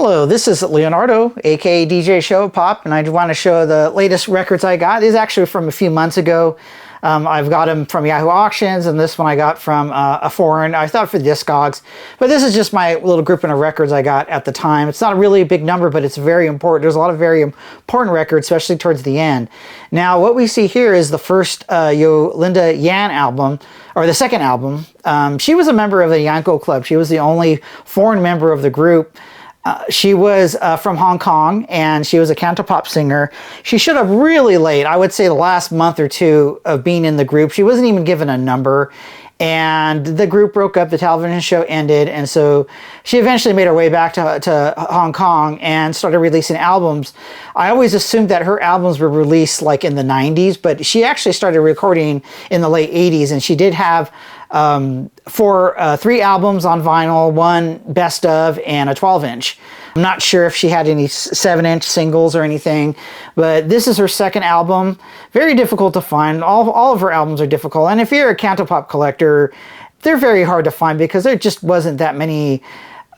Hello, this is Leonardo, aka DJ Show Pop, and I want to show the latest records I got. This is actually from a few months ago. I've got them from Yahoo Auctions, and this one I got from a foreign, I thought for Discogs. But this is just my little grouping of records I got at the time. It's not really a big number, but it's very important. There's a lot of very important records, especially towards the end. Now, what we see here is the first Yolinda Yan album, or the second album. She was a member of the Onyanko Club. She was the only foreign member of the group. She was from Hong Kong, and she was a canto-pop singer. She showed up really late, I would say the last month or two of being in the group. She wasn't even given a number, and the group broke up, the television show ended, and so she eventually made her way back to Hong Kong and started releasing albums. I always assumed that her albums were released like in the 90s, but she actually started recording in the late 80s, and she did have three albums on vinyl, one best of, and a 12-inch. I'm not sure if she had any 7-inch singles or anything, but this is her second album. Very difficult to find. All of her albums are difficult, and if you're a canto-pop collector, they're very hard to find because there just wasn't that many.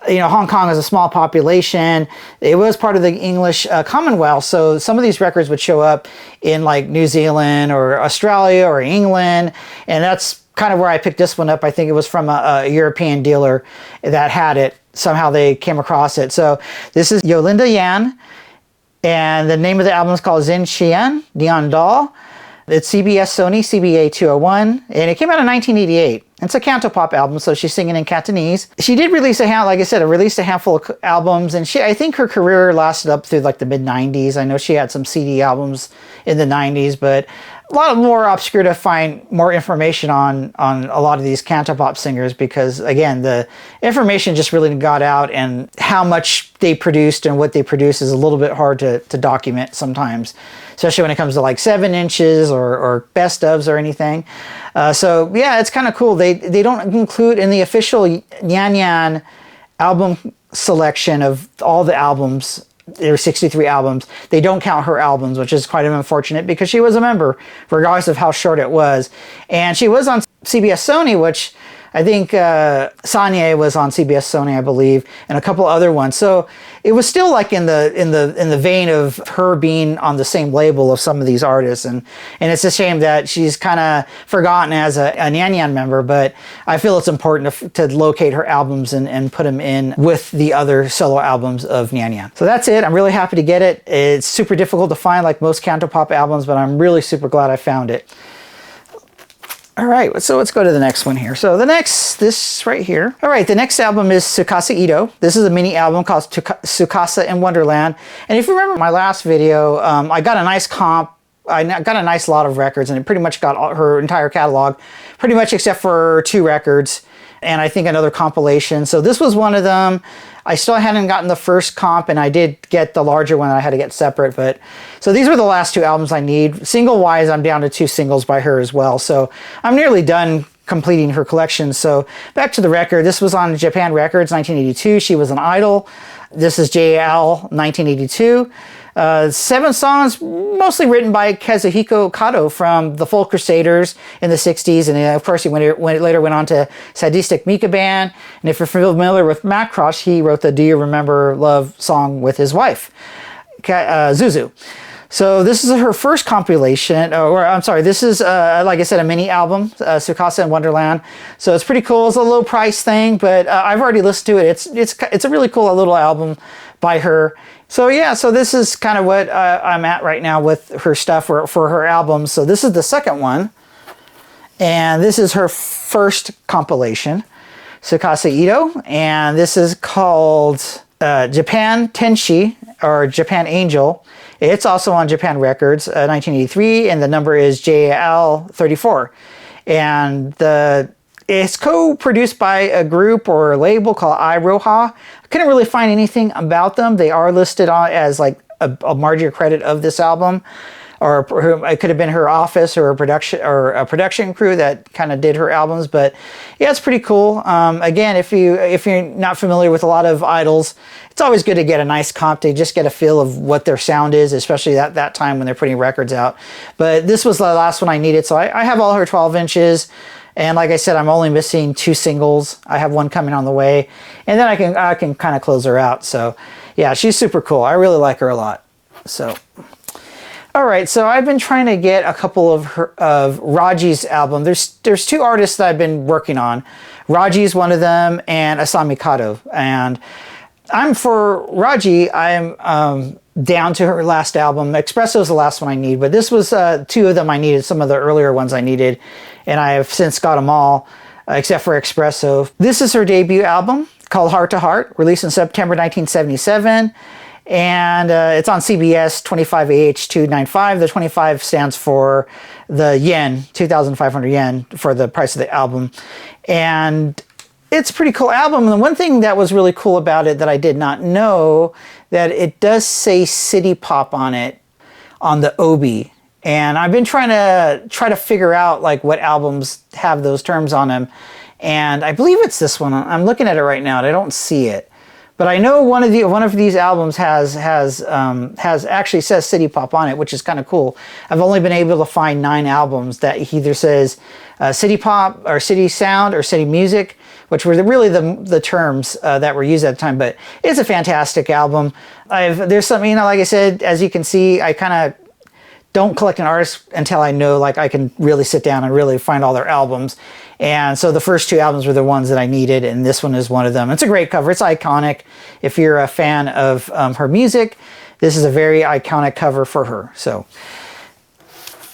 You know, Hong Kong is a small population. It was part of the English Commonwealth, so some of these records would show up in like New Zealand or Australia or England, and that's kind of where I picked this one up. I think it was from a European dealer that had it. Somehow they came across it. So this is Yolinda Yan, and the name of the album is called Zin Xian Dian Dal. It's CBS Sony CBA 201, and it came out in 1988. It's a canto-pop album, so she's singing in Cantonese. She did release like I said, released a handful of albums, and I think her career lasted up through like the mid-90s. I know she had some CD albums in the 90s, but a lot more obscure to find more information on a lot of these canto-pop singers because, again, the information just really got out, and how much they produced and what they produce is a little bit hard to document sometimes, especially when it comes to like 7 inches or best ofs or anything. So yeah, it's kind of cool. They don't include in the official Yan Yan album selection of all the albums. There are 63 albums. They don't count her albums, which is quite unfortunate because she was a member, regardless of how short it was. And she was on CBS Sony, which I think Sanye was on CBS Sony, I believe, and a couple other ones. So it was still like in the vein of her being on the same label of some of these artists, and it's a shame that she's kind of forgotten as a Yan Yan member. But I feel it's important to locate her albums and put them in with the other solo albums of Yan Yan. So that's it. I'm really happy to get it. It's super difficult to find, like most canto-pop albums, but I'm really super glad I found it. All right, so let's go to the next one here. So this right here. All right, the next album is Tsukasa Itoh. This is a mini album called Tsukasa in Wonderland. And if you remember my last video, I got a nice comp. I got a nice lot of records, and it pretty much got her entire catalog, pretty much except for 2 records, and I think another compilation. So this was one of them. I still hadn't gotten the first comp, and I did get the larger one that I had to get separate. But so these were the last 2 albums I need. Single-wise, I'm down to 2 singles by her as well. So I'm nearly done completing her collection. So back to the record. This was on Japan Records, 1982. She was an idol. This is JL, 1982. 7 songs, mostly written by Kazuhiko Kado from the Folk Crusaders in the 60s, and of course he later went on to Sadistic Mika Band. And if you're familiar with Macross, he wrote the Do You Remember Love song with his wife, Zuzu. So this is her first compilation, or I'm sorry, this is, like I said, a mini album, Tsukasa in Wonderland. So it's pretty cool. It's a low price thing, but I've already listened to it. It's a really cool little album by her. So yeah, so this is kind of what I'm at right now with her stuff for her albums. So this is the second one, and this is her first compilation, Tsukasa Itoh, and this is called Japan Tenshi, or Japan Angel. It's also on Japan Records, 1983, and the number is JL34. And it's co-produced by a group or a label called iRoha. I couldn't really find anything about them. They are listed on as like a margin credit of this album, or it could have been her office or a production crew that kind of did her albums. But yeah, it's pretty cool. Again, if you're not familiar with a lot of idols, it's always good to get a nice comp to just get a feel of what their sound is, especially at that time when they're putting records out. But this was the last one I needed, so I have all her 12 inches. And like I said, I'm only missing 2 singles. I have one coming on the way, and then I can kind of close her out. So yeah, she's super cool. I really like her a lot. So all right, so I've been trying to get a couple of Rajie's album. There's 2 artists that I've been working on. Rajie's one of them, and Asami Kado. And I'm for Rajie. I'm down to her last album. Espresso is the last one I need, but this was 2 of them I needed. Some of the earlier ones I needed, and I have since got them all, except for Espresso. This is her debut album called Heart to Heart, released in September 1977. And it's on CBS 25AH295. The 25 stands for the yen, 2,500 yen for the price of the album. And it's a pretty cool album. And one thing that was really cool about it that I did not know, that it does say city pop on it, on the obi. And I've been trying to figure out like what albums have those terms on them. And I believe it's this one. I'm looking at it right now and I don't see it. But I know one of these albums has actually says city pop on it, which is kind of cool. I've only been able to find 9 albums that either says city pop or city sound or city music, which were really the terms that were used at the time. But it's a fantastic album. There's something, you know, like I said, as you can see, I kind of don't collect an artist until I know, like, I can really sit down and really find all their albums. And so the first 2 albums were the ones that I needed, and this one is one of them. It's a great cover. It's iconic. If you're a fan of her music, this is a very iconic cover for her. So,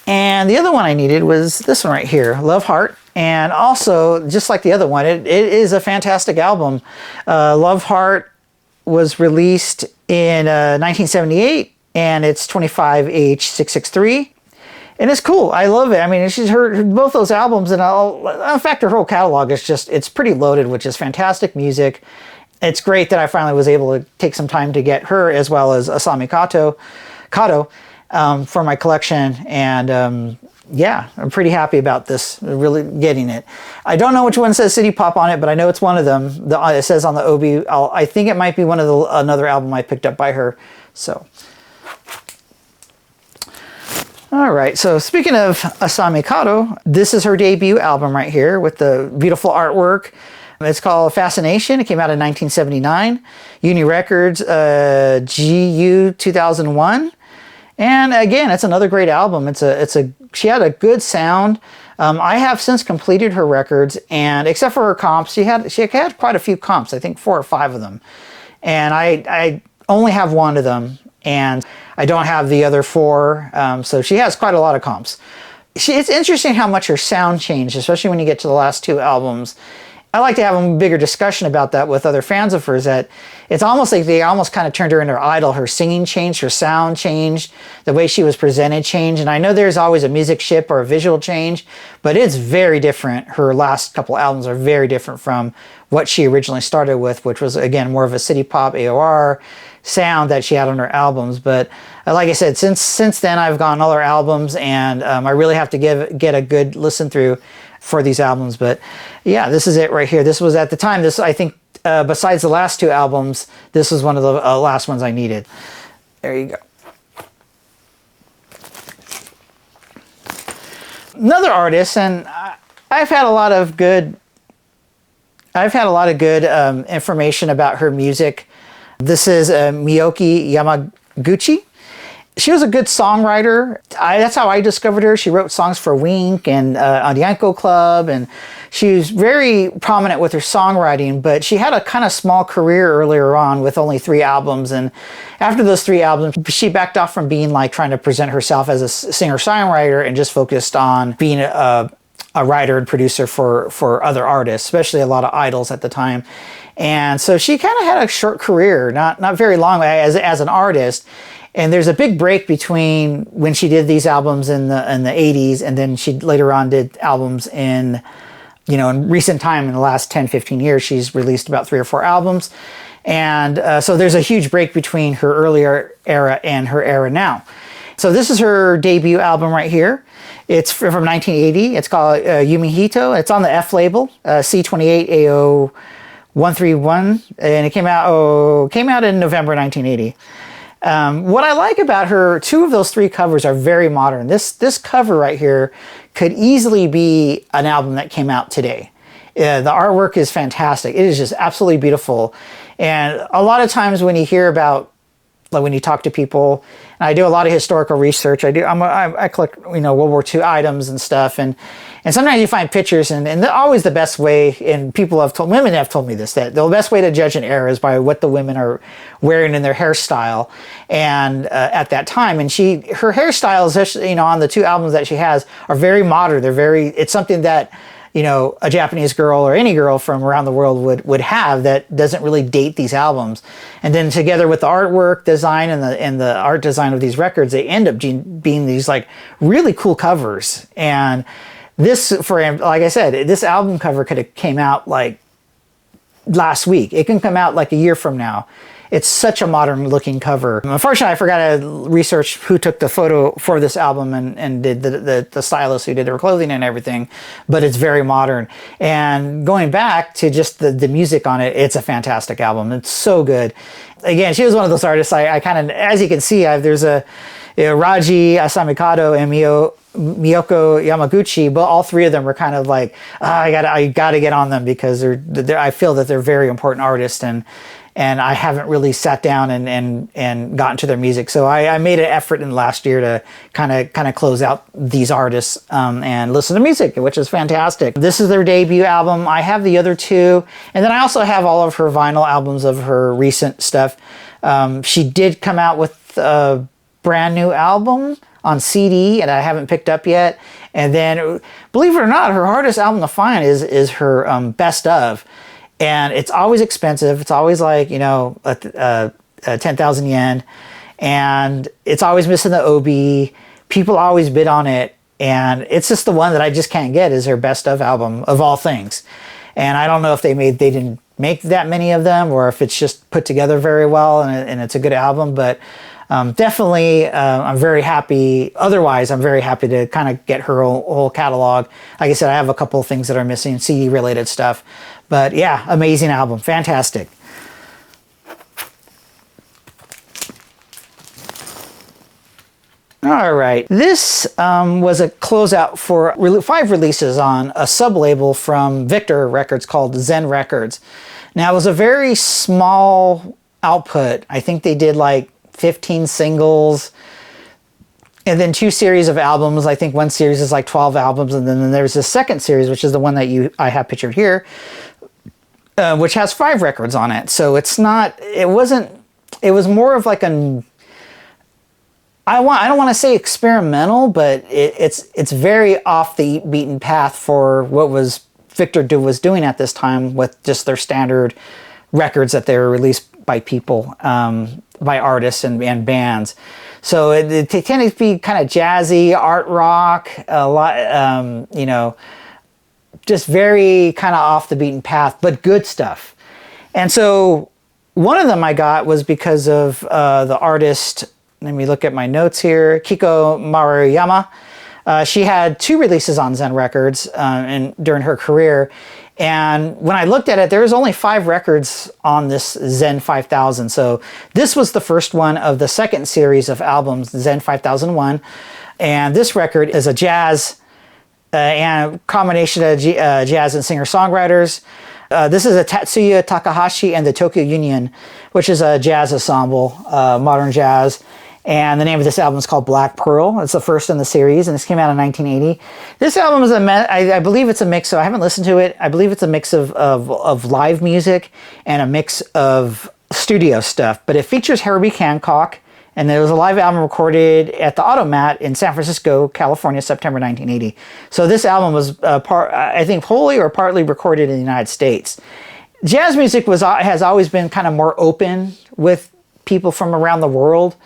and the other one I needed was this one right here, Love Heart. And also, just like the other one, it is a fantastic album. Love Heart was released in 1978. And it's 25H663, and it's cool. I love it. I mean, she's both those albums, and in fact, her whole catalog is it's pretty loaded, which is fantastic music. It's great that I finally was able to take some time to get her as well as Asami Kado for my collection, and yeah, I'm pretty happy about this. Really getting it. I don't know which one says city pop on it, but I know it's one of them. It says on the obi. I think it might be one of another album I picked up by her. So. All right, so speaking of Asami Kado, this is her debut album right here with the beautiful artwork. It's called Fascination. It came out in 1979. Uni Records, GU 2001. And again, it's another great album. She had a good sound. I have since completed her records, and except for her comps, she had quite a few comps. I think 4 or 5 of them. And I only have 1 of them. And I don't have the other 4, so she has quite a lot of comps. It's interesting how much her sound changed, especially when you get to the last 2 albums. I like to have a bigger discussion about that with other fans of hers, that it's almost like they almost kind of turned her into her idol. Her singing changed, her sound changed, the way she was presented changed. And I know there's always a music shift or a visual change, but it's very different. Her last couple albums are very different from what she originally started with, which was, again, more of a city pop AOR sound that she had on her albums. But like I said, since then I've gotten all her albums, and I really have to get a good listen through for these albums. But yeah, this is it right here. This was at the time, I think besides the last 2 albums, this was one of the last ones I needed. There you go. Another artist, and I've had a lot of good information about her music. This is Miyoki Yamaguchi. She was a good songwriter. That's how I discovered her. She wrote songs for Wink and Onyanko Club, and she was very prominent with her songwriting, but she had a kind of small career earlier on with only 3 albums, and after those 3 albums, she backed off from being like trying to present herself as a singer-songwriter and just focused on being a writer and producer for other artists, especially a lot of idols at the time. And so she kind of had a short career, not very long as an artist. And there's a big break between when she did these albums in the 80s, and then she later on did albums in recent time, in the last 10, 15 years, she's released about 3 or 4 albums. And so there's a huge break between her earlier era and her era now. So this is her debut album right here. It's from 1980. It's called Yumihito. It's on the F label, C28AO131, and it came out in November 1980. What I like about her, 2 of those 3 covers are very modern. This cover right here could easily be an album that came out today. The artwork is fantastic. It is just absolutely beautiful. And a lot of times when you hear about, like when you talk to people, and I do a lot of historical research. I collect, you know, World War II items and stuff, and sometimes you find pictures, and always the best way, and women have told me this, that the best way to judge an era is by what the women are wearing in their hairstyle, and at that time, and her hairstyles, you know, on the 2 albums that she has are very modern. It's something that, you know, a Japanese girl or any girl from around the world would have, that doesn't really date these albums. And then together with the artwork design and the art design of these records, they end up being these like really cool covers. And this, like I said, this album cover could have came out like last week. It can come out like a year from now. It's such a modern looking cover. Unfortunately, I forgot to research who took the photo for this album and did the stylist who did her clothing and everything, but it's very modern. And going back to just the music on it, it's a fantastic album. It's so good. Again, she was one of those artists I kind of, as you can see, there's Rajie, Asami, Kado, and Miyoko Yamaguchi, but all 3 of them are kind of like, I gotta get on them, because I feel that they're very important artists, and I haven't really sat down and gotten to their music. So I made an effort in the last year to kind of close out these artists and listen to music, which is fantastic. This is their debut album. I have the other 2, and then I also have all of her vinyl albums of her recent stuff. She did come out with a brand new album on CD, and I haven't picked up yet. And then, believe it or not, her hardest album to find is her best of. And it's always expensive. It's always like, you know, 10,000 yen. And it's always missing the OB. People always bid on it. And it's just the one that I just can't get, is her best of album of all things. And I don't know if they didn't make that many of them, or if it's just put together very well and it's a good album. But definitely, I'm very happy. Otherwise, I'm very happy to kind of get her whole catalog. Like I said, I have a couple of things that are missing, CD related stuff. But yeah, amazing album, fantastic. All right, this was a closeout for 5 releases on a sub-label from Victor Records called Zen Records. Now, it was a very small output. I think they did like 15 singles, and then 2 series of albums. I think one series is like 12 albums, and then there's a second series, which is the one that I have pictured here, which has 5 records on it. So it was more of like I don't want to say experimental, but it's very off the beaten path for what Victor was doing at this time, with just their standard records that they were released by people, by artists and bands. So it tended to be kind of jazzy, art rock, a lot, you know, just very kind of off the beaten path, but good stuff. And so one of them I got was because of the artist. Let me look at my notes here. Kiko Maruyama. She had 2 releases on Zen Records during her career. And when I looked at it, there was only 5 records on this Zen 5000. So this was the first one of the second series of albums, Zen 5001. And this record is a jazz and a combination of jazz and singer-songwriters. This is a Tatsuya Takahashi and the Tokyo Union, which is a jazz ensemble, modern jazz. And the name of this album is called Black Pearl. It's the first in the series, and this came out in 1980. This album is I believe it's a mix, so I haven't listened to it. I believe it's a mix of live music and a mix of studio stuff. But it features Herbie Hancock, and there was a live album recorded at the Automat in San Francisco, California, September 1980. So this album was I think wholly or partly recorded in the United States. Jazz music has always been kind of more open with people from around the world.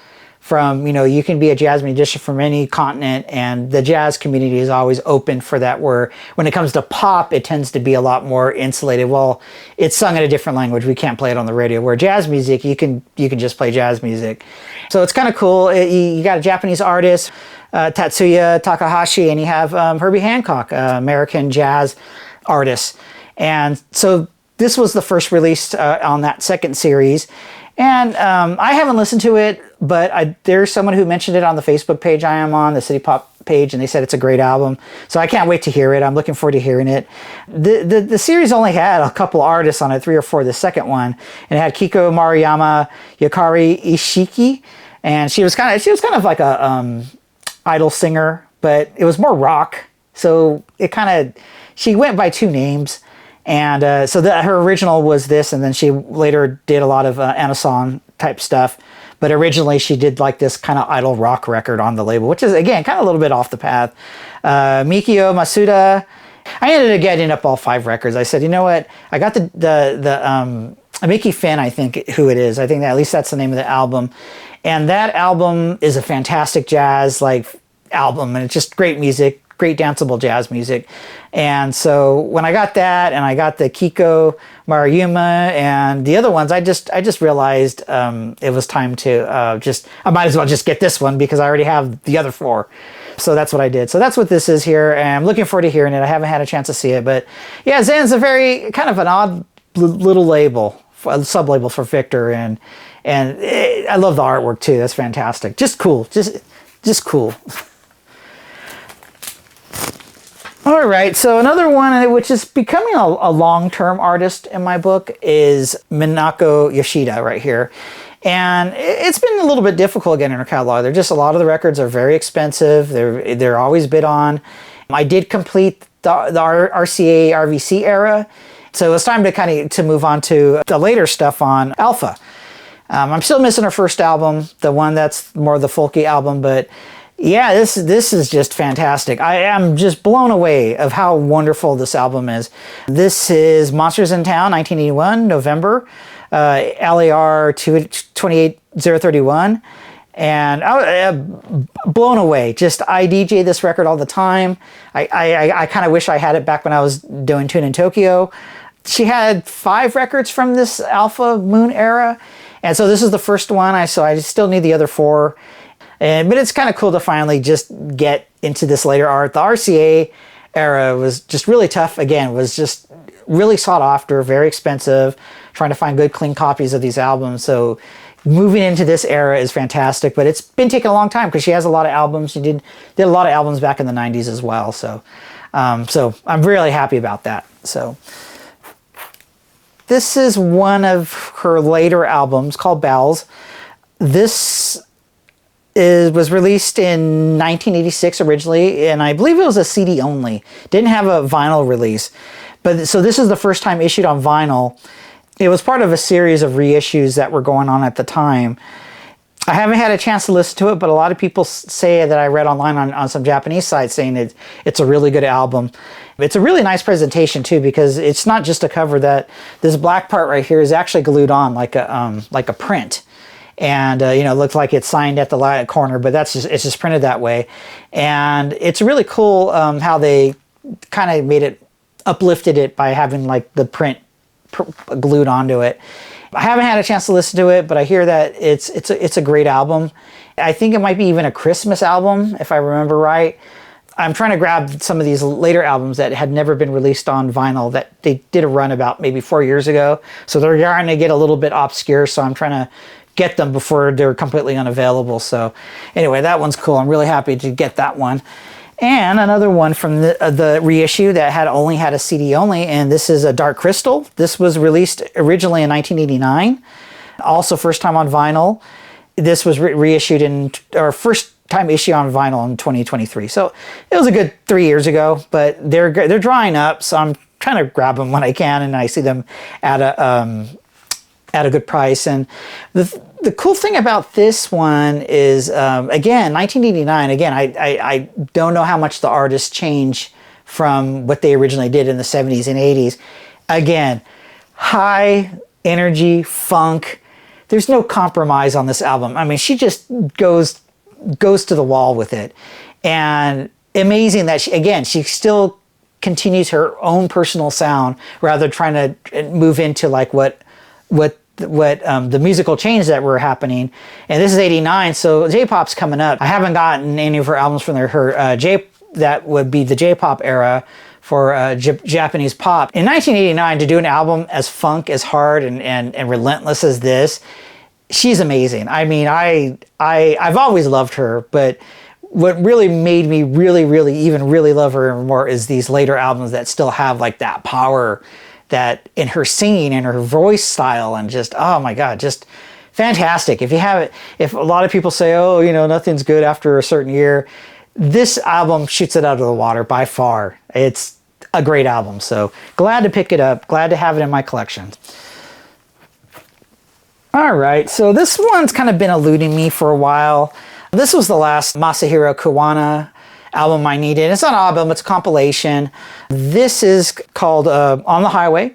From, you know, you can be a jazz musician from any continent, and the jazz community is always open for that, where when it comes to pop, it tends to be a lot more insulated. Well, it's sung in a different language. We can't play it on the radio. Where jazz music, you can just play jazz music. So it's kind of cool. You got a Japanese artist, Tatsuya Takahashi, and you have Herbie Hancock, American jazz artist. And so this was the first release on that second series. And I haven't listened to it, but there's someone who mentioned it on the Facebook page I am on, the City Pop page, and they said it's a great album. So I can't wait to hear it. I'm looking forward to hearing it. The series only had a couple artists on it, 3 or 4, the second one. And it had Kiko Maruyama, Yukari Ishiki, and she was kind of like a idol singer, but it was more rock. So she went by 2 names. And her original was this, and then she later did a lot of Anna-song type stuff. But originally she did like this kind of idol rock record on the label, which is, again, kind of a little bit off the path. Mikio Masuda. I ended up getting up all 5 records. I said, you know what? I got the Mickey Finn, I think who it is. I think that at least that's the name of the album. And that album is a fantastic jazz album, and it's just great music. Great danceable jazz music. And so when I got that, and I got the Kiko Maruyama and the other ones, I just realized it was time to I might as well just get this one because I already have the other 4. So that's what I did. So that's what this is here, and I'm looking forward to hearing it. I haven't had a chance to see it, but yeah, Zen's a very kind of an odd little label, a sub-label for Victor, and I love the artwork too. That's fantastic. Just cool. Just cool. All right, so another one which is becoming a long-term artist in my book is Minako Yoshida right here. And it's been a little bit difficult getting her catalog. They're just, a lot of the records are very expensive. They're always bid on. I did complete the RCA, RVC era. So it's time to move on to the later stuff on Alpha. I'm still missing her first album, the one that's more the folky album, but yeah, this is just fantastic. I am just blown away of how wonderful this album is. This is Monsters in Town, 1981, November, LAR 28031, and I was blown away. Just, I DJ this record all the time. I kind of wish I had it back when I was doing Tune in Tokyo. She had 5 records from this Alpha Moon era, and so this is the first one. So I still need the other 4. But it's kind of cool to finally just get into this later art. The RCA era was just really tough. Again, was just really sought after, very expensive, trying to find good, clean copies of these albums. So moving into this era is fantastic, but it's been taking a long time because she has a lot of albums. She did a lot of albums back in the 90s as well. So I'm really happy about that. So this is one of her later albums called Bells. This was released in 1986 originally, and I believe it was a CD only. Didn't have a vinyl release. But so this is the first time issued on vinyl. It was part of a series of reissues that were going on at the time. I haven't had a chance to listen to it, but a lot of people say that I read online on some Japanese sites saying it's a really good album. It's a really nice presentation too, because it's not just a cover. That this black part right here is actually glued on like a print. And it looks like it's signed at the corner, but it's just printed that way. And it's really cool how they kind of uplifted it by having like the print glued onto it. I haven't had a chance to listen to it, but I hear that it's a great album. I think it might be even a Christmas album, if I remember right. I'm trying to grab some of these later albums that had never been released on vinyl that they did a run about maybe 4 years ago. So they're starting to get a little bit obscure, so I'm trying to get them before they're completely unavailable. So anyway, that one's cool. I'm really happy to get that one. And another one from the reissue that only had a CD only, and this is a Dark Crystal. This was released originally in 1989, also first time on vinyl. This was reissued first time issue on vinyl in 2023. So it was a good 3 years ago, but they're drying up, so I'm trying to grab them when I can, and I see them at a good price. And the cool thing about this one is, again, 1989, again, I don't know how much the artists change from what they originally did in the 70s and 80s. Again, high energy, funk. There's no compromise on this album. I mean, she just goes to the wall with it. And amazing that she still continues her own personal sound rather than trying to move into like what the musical change that were happening. And this is 89, so J-pop's coming up. I haven't gotten any of her albums from that would be the J-pop era for Japanese pop. In 1989, to do an album as funk, as hard, and relentless as this, she's amazing. I mean, I've always loved her, but what really made me really love her more is these later albums that still have like that power that in her singing and her voice style, and just, oh my God, just fantastic. If you have it, if a lot of people say, oh, you know, nothing's good after a certain year, this album shoots it out of the water by far. It's a great album. So glad to pick it up. Glad to have it in my collection. All right. So this one's kind of been eluding me for a while. This was the last Masahiro Kawana album I needed. It's not an album, it's a compilation. This is called On the Highway,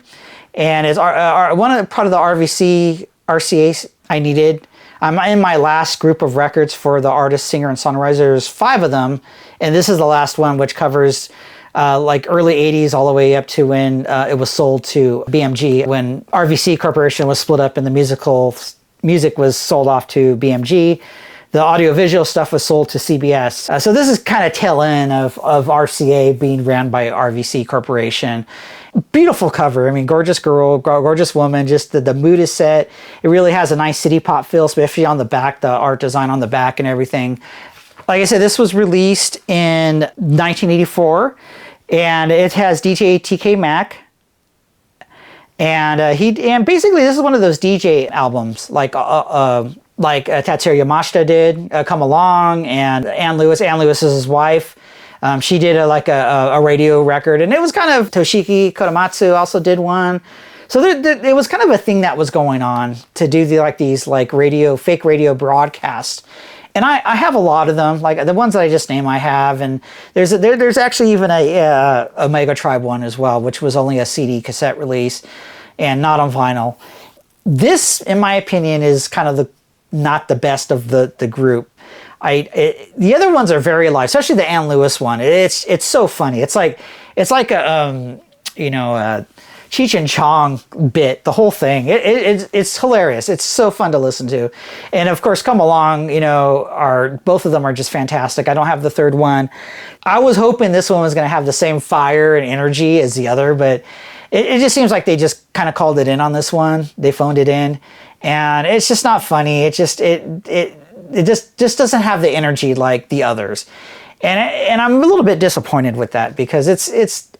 and it's part of the RVC RCA I needed. I'm in my last group of records for the artist, singer, and songwriter. There's 5 of them, and this is the last one, which covers like early 80s all the way up to when it was sold to BMG, when RVC Corporation was split up and the music was sold off to BMG. The audiovisual stuff was sold to CBS. So this is kind of tail end of RCA being ran by RVC Corporation. Beautiful cover. I mean, gorgeous girl, gorgeous woman. Just the mood is set. It really has a nice city pop feel, especially on the back, the art design on the back and everything. Like I said, this was released in 1984, and it has DJ TK Mac. And basically this is one of those DJ albums like Tatsuya Yamashita did, Come Along, and Ann Lewis. Ann Lewis is his wife. She did a radio record, and it was kind of, Toshiki Korematsu also did one. So it was kind of a thing that was going on to do these fake radio broadcasts. And I have a lot of them, like the ones that I just named I have, and there's actually even a Omega Tribe one as well, which was only a CD cassette release and not on vinyl. This, in my opinion, is kind of not the best of the group. The other ones are very alive, especially the Ann Lewis one. It's so funny. It's like a Cheech and Chong bit, the whole thing. It's hilarious. It's so fun to listen to. And of course, Come Along, both of them are just fantastic. I don't have the third one. I was hoping this one was going to have the same fire and energy as the other, but it just seems like they just kind of called it in on this one. They phoned it in, and it's just not funny. It just doesn't have the energy like the others. And I'm a little bit disappointed with that, because it's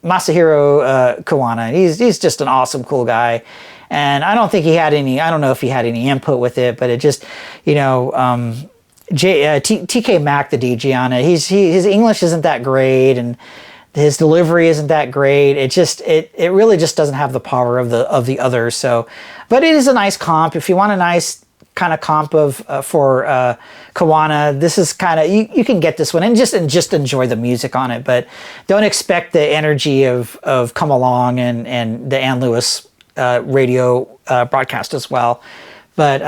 Masahiro Kawana. He's just an awesome, cool guy. And I don't know if he had any input with it, but it just, TK Mac, the DJ on it, his English isn't that great, and his delivery isn't that great. It really just doesn't have the power of the others. So, but it is a nice comp. If you want a nice kind of comp for Kawana, this is kind of, you can get this one and just enjoy the music on it, but don't expect the energy of Come Along and the Ann Lewis radio broadcast as well. But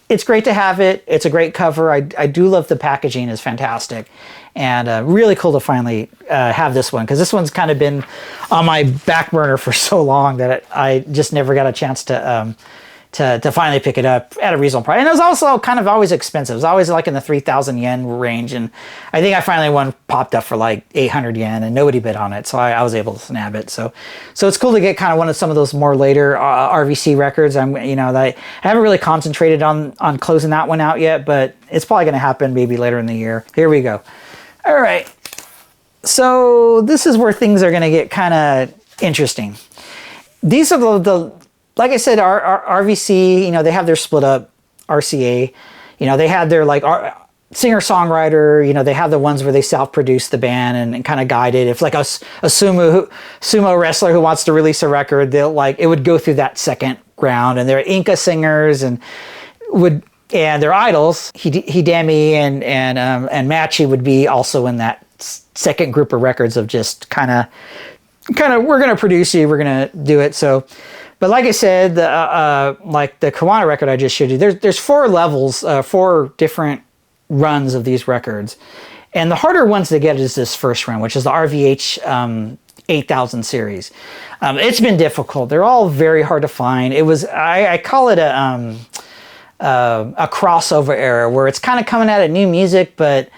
it's great to have it. It's a great cover. I do love the packaging. Is fantastic, and really cool to finally have this one, because this one's kind of been on my back burner for so long that I just never got a chance to finally pick it up at a reasonable price. And it was also kind of always expensive. It was always like in the 3,000 yen range. And I think I finally one popped up for like 800 yen and nobody bid on it. So I was able to snap it. So it's cool to get kind of some of those more later RVC records. I haven't really concentrated on closing that one out yet, but it's probably going to happen maybe later in the year. Here we go. All right. So this is where things are going to get kind of interesting. These are the like I said, our RVC, they have their split up RCA, they had their singer-songwriter, they have the ones where they self-produce the band and kind of guide it. If like a sumo wrestler who wants to release a record, it would go through that second round, and they're Inca singers and their idols, Hidemi and Machi would be also in that second group of records of just kind of we're going to produce you, we're going to do it. So, but like I said, like the Kawana record I just showed you, there's 4 levels, 4 different runs of these records. And the harder ones to get is this first run, which is the RVH 8000 series. It's been difficult. They're all very hard to find. It was, I call it a crossover era, where it's kind of coming out of new music, but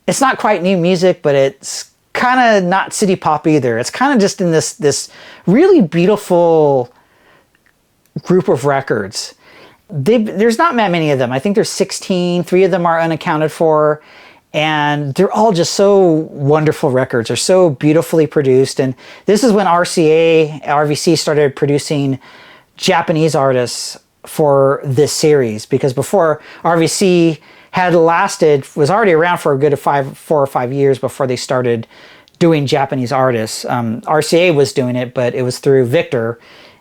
it's not quite new music, but it's kind of not city pop either. It's kind of just in this really beautiful group of records. there's not that many of them. I think there's 16. 3 of them are unaccounted for. And they're all just so wonderful records. They're so beautifully produced. And this is when RVC started producing Japanese artists for this series. Because before, RVC was already around for a good 4 or 5 years before they started doing Japanese artists. RCA was doing it, but it was through Victor.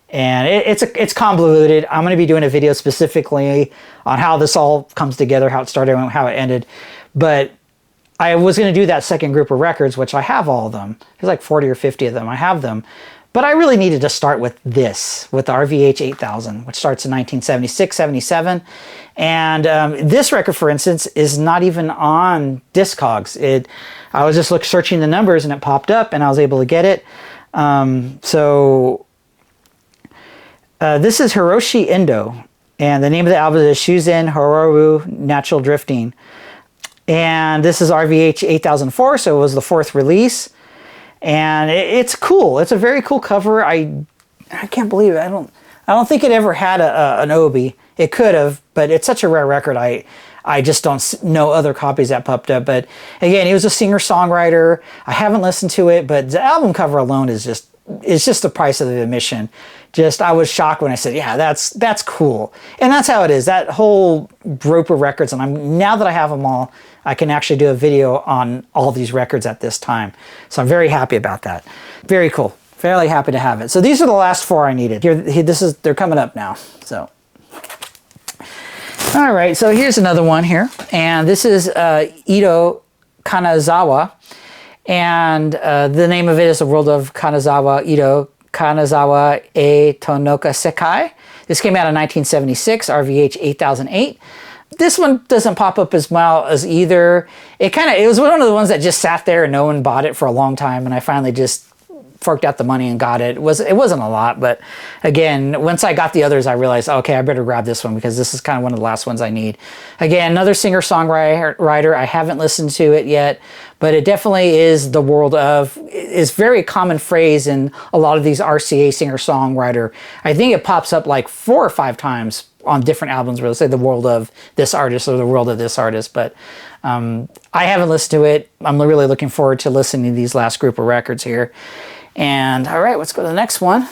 And it's convoluted. I'm going to be doing a video specifically on how this all comes together, how it started and how it ended. But I was going to do that second group of records, which I have all of them. There's like 40 or 50 of them. I have them. But I really needed to start with this, with the RVH 8000, which starts in 1976, 77. And this record, for instance, is not even on Discogs. I was just searching the numbers and it popped up and I was able to get it. This is Hiroshi Endo. And the name of the album is Shuzen Hororu Natural Drifting. And this is RVH 8004, so it was the 4th release. And it's cool. It's a very cool cover. I can't believe it. I don't think it ever had an Obi. It could have, but it's such a rare record. I just don't know other copies that popped up. But again, he was a singer-songwriter. I haven't listened to it, but the album cover alone is just the price of the admission. I was shocked when I said, yeah, that's cool. And that's how it is. That whole group of records, and now that I have them all, I can actually do a video on all these records at this time. So I'm very happy about that. Very cool. Fairly happy to have it. So these are the last 4 I needed. They're coming up now. So, all right. So here's another one here, and this is Itoh Kanazawa, and the name of it is The World of Kanazawa Itoh Kanazawa E Tonoka Sekai. This came out in 1976, RVH 8008. This one doesn't pop up as well as either. It was one of the ones that just sat there and no one bought it for a long time, and I finally just forked out the money and got it. It wasn't a lot, but again, once I got the others, I realized, okay, I better grab this one because this is kind of one of the last ones I need. Again, another singer-songwriter. I haven't listened to it yet, but it definitely is the world of, is very common phrase in a lot of these RCA singer-songwriter. I think it pops up like 4 or 5 times on different albums where they'll say the world of this artist or the world of this artist, but I haven't listened to it. I'm really looking forward to listening to these last group of records here. And all right, let's go to the next one.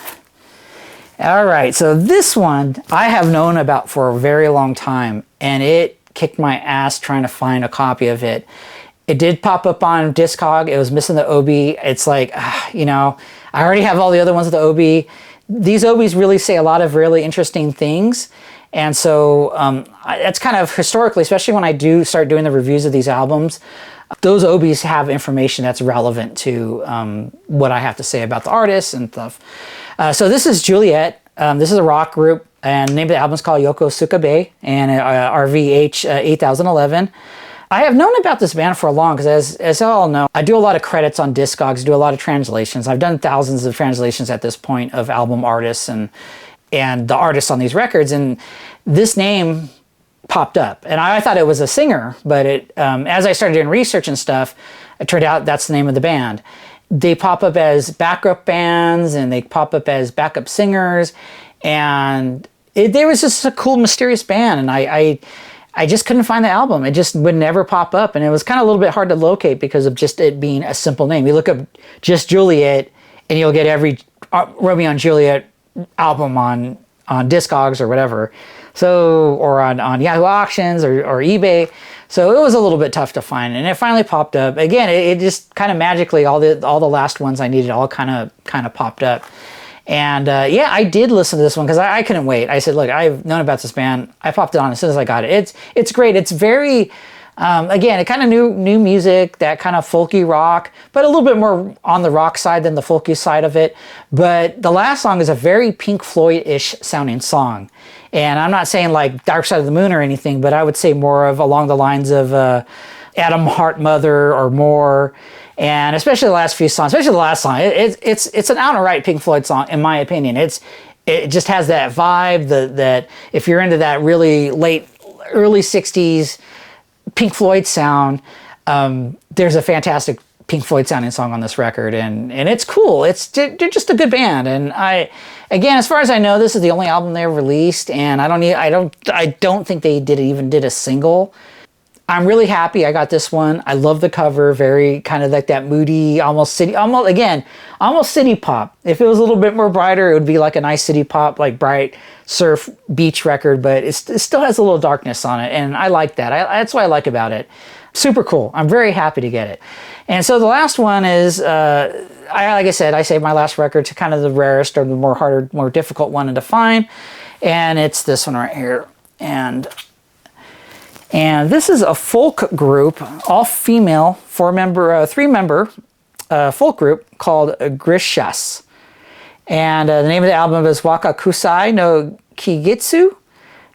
All right, so this one I have known about for a very long time, and it kicked my ass trying to find a copy of it. It did pop up on Discog. It was missing the Obi. It's like, I already have all the other ones with the Obi. These Obis really say a lot of really interesting things. And so that's kind of historically, especially when I do start doing the reviews of these albums, those Obis have information that's relevant to what I have to say about the artists and stuff. So this is Juliet. This is a rock group, and the name of the album is called Yoko Sukabe, and RVH 8011. I have known about this band for a long, because as you all know, I do a lot of credits on Discogs, do a lot of translations. I've done thousands of translations at this point of album artists and the artists on these records, and this name popped up. And I thought it was a singer, but as I started doing research and stuff, it turned out that's the name of the band. They pop up as backup bands, and they pop up as backup singers, and there was just a cool, mysterious band, and I just couldn't find the album. It just would never pop up, and it was kind of a little bit hard to locate because of just it being a simple name. You look up just Juliet, and you'll get every Romeo and Juliet album on Discogs or whatever, or on Yahoo Auctions or eBay. So it was a little bit tough to find, and it finally popped up. Again, it just kind of magically, all the last ones I needed all kind of popped up. And yeah, I did listen to this one because I couldn't wait. I said, look, I've known about this band. I popped it on as soon as I got it. It's great. It's very, again, it kind of new music, that kind of folky rock, but a little bit more on the rock side than the folky side of it. But the last song is a very Pink Floyd-ish sounding song. And I'm not saying like Dark Side of the Moon or anything, but I would say more of along the lines of Adam Hart Mother or more. And especially the last few songs, especially the last song, it's an outright Pink Floyd song, in my opinion. It just has that vibe that if you're into that really early 60s Pink Floyd sound, there's a fantastic Pink Floyd sounding song on this record, and it's cool. They're just a good band, and again, as far as I know, this is the only album they ever released, and I don't think they even did a single. I'm really happy I got this one. I love the cover, very kind of like that moody, almost city pop. If it was a little bit more brighter, it would be like a nice city pop, like bright surf beach record, but it still has a little darkness on it, and I like that. That's what I like about it. Super cool. I'm very happy to get it. And so the last one is, like I said, I saved my last record to kind of the rarest or the more difficult one to find, and it's this one right here. And this is a folk group, all female, three-member folk group called Reissues. And the name of the album is Wakakusai no Kigitsu,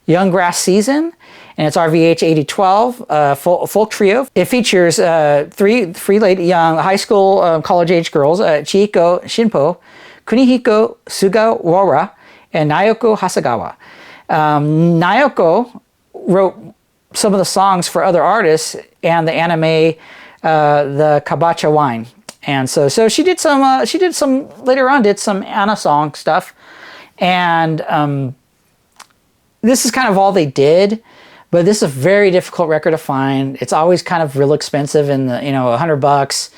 Young Grass Season, and it's RVH 8012, folk trio. It features three lady, young high school, college-age girls, Chiiko Shinpo, Kunihiko Sugawara, and Naoko Hasagawa. Naoko wrote some of the songs for other artists and the anime, the Kabacha Wine. And so she did some, later on did some Anna song stuff. And this is kind of all they did, but this is a very difficult record to find. It's always kind of real expensive in the, $100.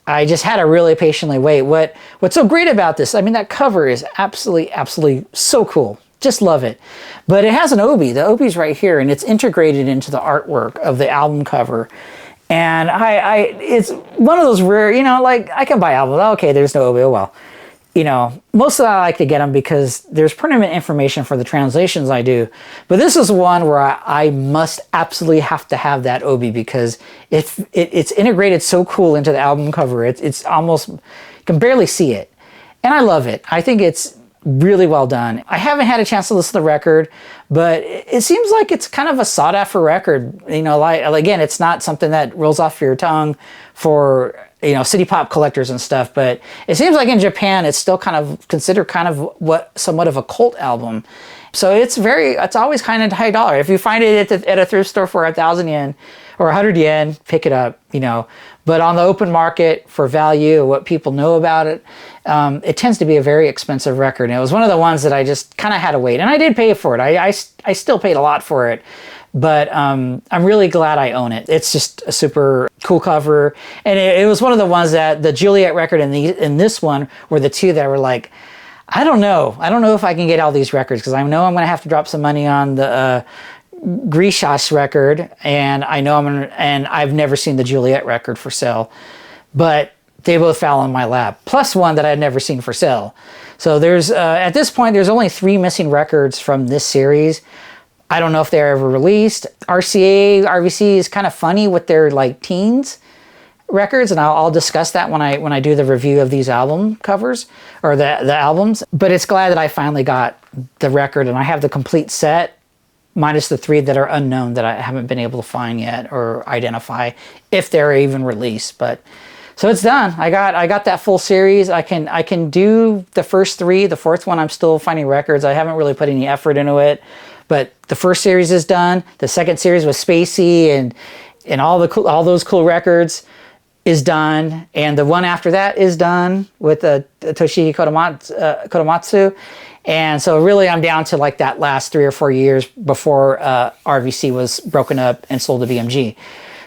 I just had to really patiently wait. What's so great about this, I mean, that cover is absolutely so cool. Just love it. But it has an obi. The obi's right here, and it's integrated into the artwork of the album cover. And it's one of those rare, like I can buy albums. Okay, there's no obi. Oh, well. Most of that I like to get them because there's pertinent information for the translations I do. But this is one where I must absolutely have to have that obi because it's integrated so cool into the album cover. It's almost, you can barely see it. And I love it. I think it's really well done. I haven't had a chance to listen to the record, but it seems like it's kind of a sought after record. Again, it's not something that rolls off your tongue for, city pop collectors and stuff, but it seems like in Japan, it's still considered somewhat of a cult album. So it's always kind of high dollar. If you find it at a thrift store for 1,000 yen or 100 yen, pick it up, But on the open market for value, what people know about it, it tends to be a very expensive record. And it was one of the ones that I just kind of had to wait. And I did pay for it. I still paid a lot for it. But I'm really glad I own it. It's just a super cool cover. And it was one of the ones that the Juliet record and this one were the two that were like, I don't know if I can get all these records because I know I'm going to have to drop some money on the Reissues record, and I know and I've never seen the Juliet record for sale, but they both fell in my lap. Plus one that I had never seen for sale. So there's at this point there's only 3 missing records from this series. I don't know if they're ever released. RCA, RVC is kind of funny with their like teens records, and I'll discuss that when I do the review of these album covers or the albums. But it's glad that I finally got the record and I have the complete set, minus the 3 that are unknown that I haven't been able to find yet or identify if they're even released. But so it's done. I got that full series. I can do the first 3. The 4th one I'm still finding records. I haven't really put any effort into it. But the first series is done. The second series with Spacey and all those cool records is done, and the one after that is done with Toshiki Kodomatsu. And so really I'm down to like that last 3 or 4 years before RVC was broken up and sold to BMG.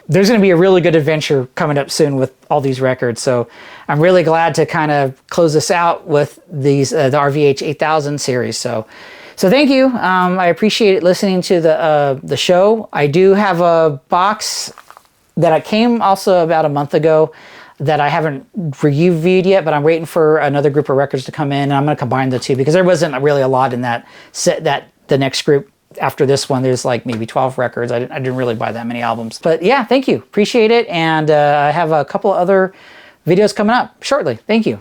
There's going to be a really good adventure coming up soon with all these records. So I'm really glad to kind of close this out with these the RVH 8000 series. So thank you. I appreciate listening to the show. I do have a box that I came also about a month ago that I haven't reviewed yet, but I'm waiting for another group of records to come in, and I'm going to combine the 2 because there wasn't really a lot in that set. That the next group after this one, there's like maybe 12 records. I didn't really buy that many albums, but yeah, thank you, appreciate it, and I have a couple of other videos coming up shortly. Thank you.